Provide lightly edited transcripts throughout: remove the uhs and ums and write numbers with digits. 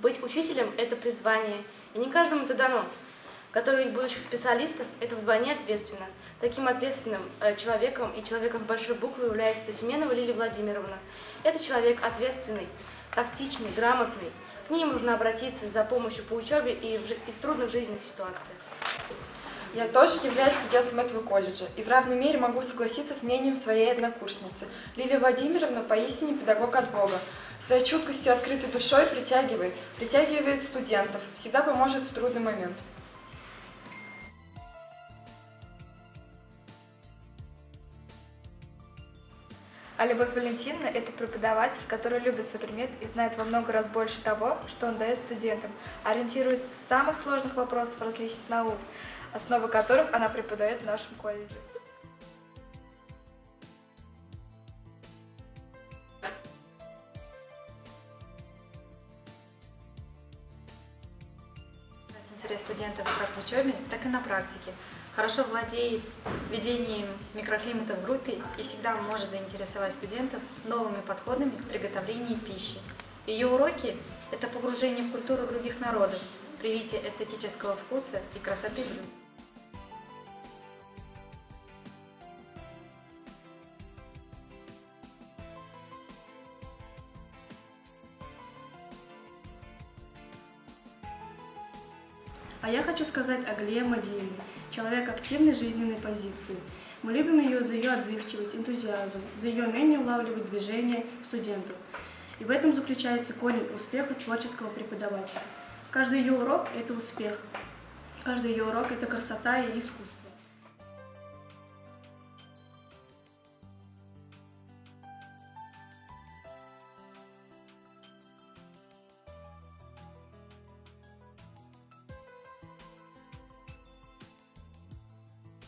Быть учителем – это призвание, и не каждому это дано. Готовить будущих специалистов – это вдвойне ответственно. Таким ответственным человеком и человеком с большой буквы является Тасименова Лилия Владимировна. Это человек ответственный, тактичный, грамотный. К ней можно обратиться за помощью по учебе и в трудных жизненных ситуациях. Я тоже являюсь студентом этого колледжа и в равной мере могу согласиться с мнением своей однокурсницы. Лилия Владимировна поистине педагог от Бога. Своей чуткостью и открытой душой притягивает студентов, всегда поможет в трудный момент. А Любовь Валентиновна – это преподаватель, который любит свой предмет и знает во много раз больше того, что он дает студентам, ориентируется в самых сложных вопросах различных наук, основы которых она преподает в нашем колледже. Интерес студентов как в учебе, так и на практике. Хорошо владеет ведением микроклимата в группе и всегда может заинтересовать студентов новыми подходами к приготовлению пищи. Ее уроки – это погружение в культуру других народов, привитие эстетического вкуса и красоты блюд. А я хочу сказать о Галие Мадиевне, человек активной жизненной позиции. Мы любим ее за ее отзывчивость, энтузиазм, за ее умение улавливать движения студентов. И в этом заключается корень успеха творческого преподавателя. Каждый ее урок – это успех, каждый ее урок – это красота и искусство.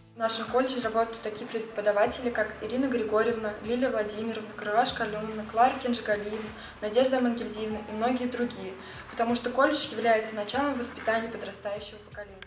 В нашем колледже работают такие преподаватели, как Ирина Григорьевна, Лилия Владимировна, Крылаш Калюмна, Клара Кинжигалиевна, Надежда Мангельдиевна и многие другие, потому что колледж является началом воспитания подрастающего поколения.